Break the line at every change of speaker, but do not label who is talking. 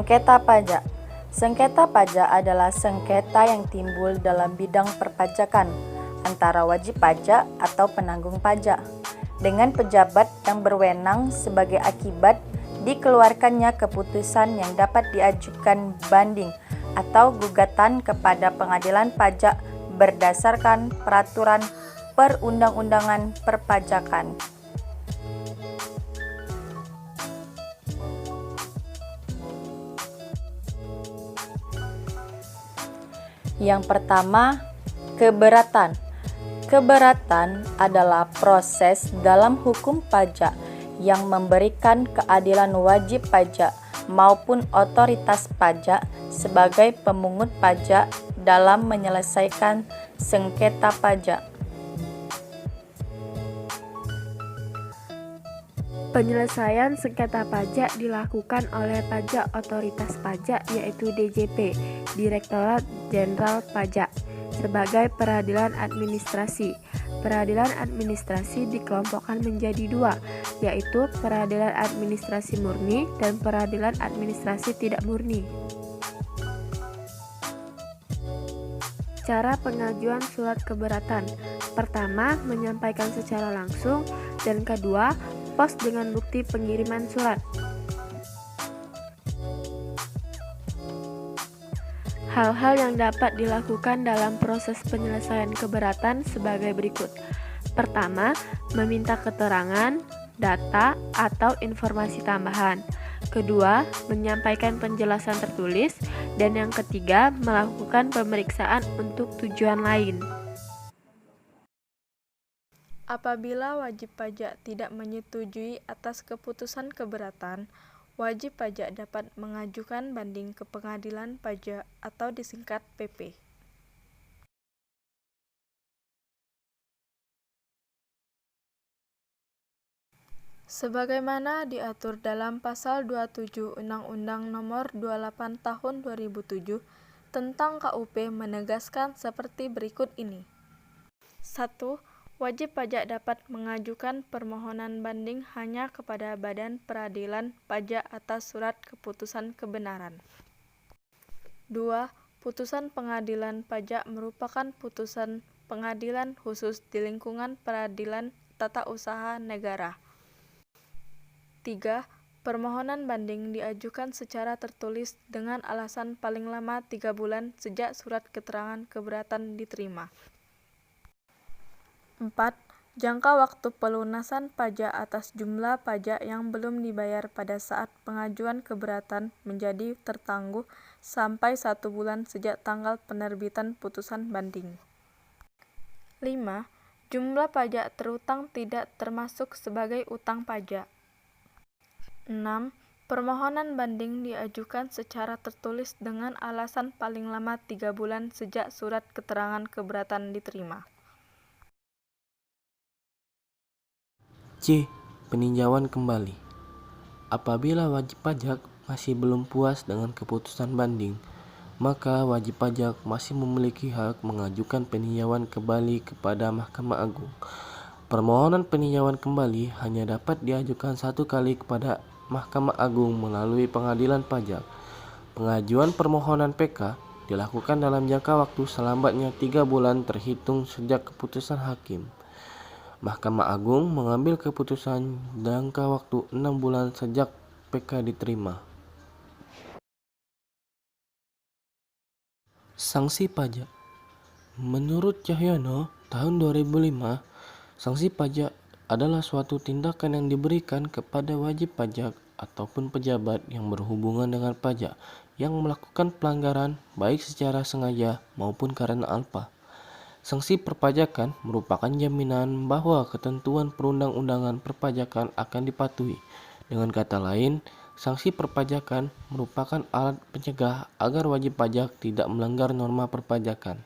Sengketa pajak. Sengketa pajak adalah sengketa yang timbul dalam bidang perpajakan antara wajib pajak atau penanggung pajak dengan pejabat yang berwenang sebagai akibat dikeluarkannya keputusan yang dapat diajukan banding atau gugatan kepada pengadilan pajak berdasarkan peraturan perundang-undangan perpajakan. Yang pertama, keberatan. Keberatan adalah proses dalam hukum pajak yang memberikan keadilan wajib pajak maupun otoritas pajak sebagai pemungut pajak dalam menyelesaikan sengketa pajak.
Penyelesaian sengketa pajak dilakukan oleh pajak otoritas pajak yaitu DJP, Direktorat Jenderal Pajak, sebagai peradilan administrasi. Peradilan administrasi dikelompokkan menjadi dua, yaitu peradilan administrasi murni dan peradilan administrasi tidak murni. Cara pengajuan surat keberatan. Pertama, menyampaikan secara langsung, dan kedua, pos dengan bukti pengiriman surat. Hal-hal yang dapat dilakukan dalam proses penyelesaian keberatan sebagai berikut. Pertama, meminta keterangan, data, atau informasi tambahan. Kedua, menyampaikan penjelasan tertulis. Dan yang ketiga, melakukan pemeriksaan untuk tujuan lain.
Apabila wajib pajak tidak menyetujui atas keputusan keberatan, wajib pajak dapat mengajukan banding ke pengadilan pajak atau disingkat PP. Sebagaimana diatur dalam Pasal 27 Undang-Undang Nomor 28 Tahun 2007 tentang KUP menegaskan seperti berikut ini. 1. Wajib pajak dapat mengajukan permohonan banding hanya kepada Badan Peradilan Pajak atas surat keputusan kebenaran. 2. Putusan pengadilan pajak merupakan putusan pengadilan khusus di lingkungan peradilan tata usaha negara. 3. Permohonan banding diajukan secara tertulis dengan alasan paling lama 3 bulan sejak surat keterangan keberatan diterima. 4. Jangka waktu pelunasan pajak atas jumlah pajak yang belum dibayar pada saat pengajuan keberatan menjadi tertangguh sampai 1 bulan sejak tanggal penerbitan putusan banding. 5. Jumlah pajak terutang tidak termasuk sebagai utang pajak. 6. Permohonan banding diajukan secara tertulis dengan alasan paling lama 3 bulan sejak surat keterangan keberatan diterima.
C. Peninjauan kembali. Apabila wajib pajak masih belum puas dengan keputusan banding, maka wajib pajak masih memiliki hak mengajukan peninjauan kembali kepada Mahkamah Agung. Permohonan peninjauan kembali hanya dapat diajukan 1 kali kepada Mahkamah Agung melalui pengadilan pajak. Pengajuan permohonan PK dilakukan dalam jangka waktu selambatnya 3 bulan terhitung sejak keputusan hakim. Mahkamah Agung mengambil keputusan jangka waktu 6 bulan sejak PK diterima. Sanksi pajak. Menurut Cahyono, tahun 2005, sanksi pajak adalah suatu tindakan yang diberikan kepada wajib pajak ataupun pejabat yang berhubungan dengan pajak yang melakukan pelanggaran baik secara sengaja maupun karena alpa. Sanksi perpajakan merupakan jaminan bahwa ketentuan perundang-undangan perpajakan akan dipatuhi. Dengan kata lain, sanksi perpajakan merupakan alat pencegah agar wajib pajak tidak melanggar norma perpajakan.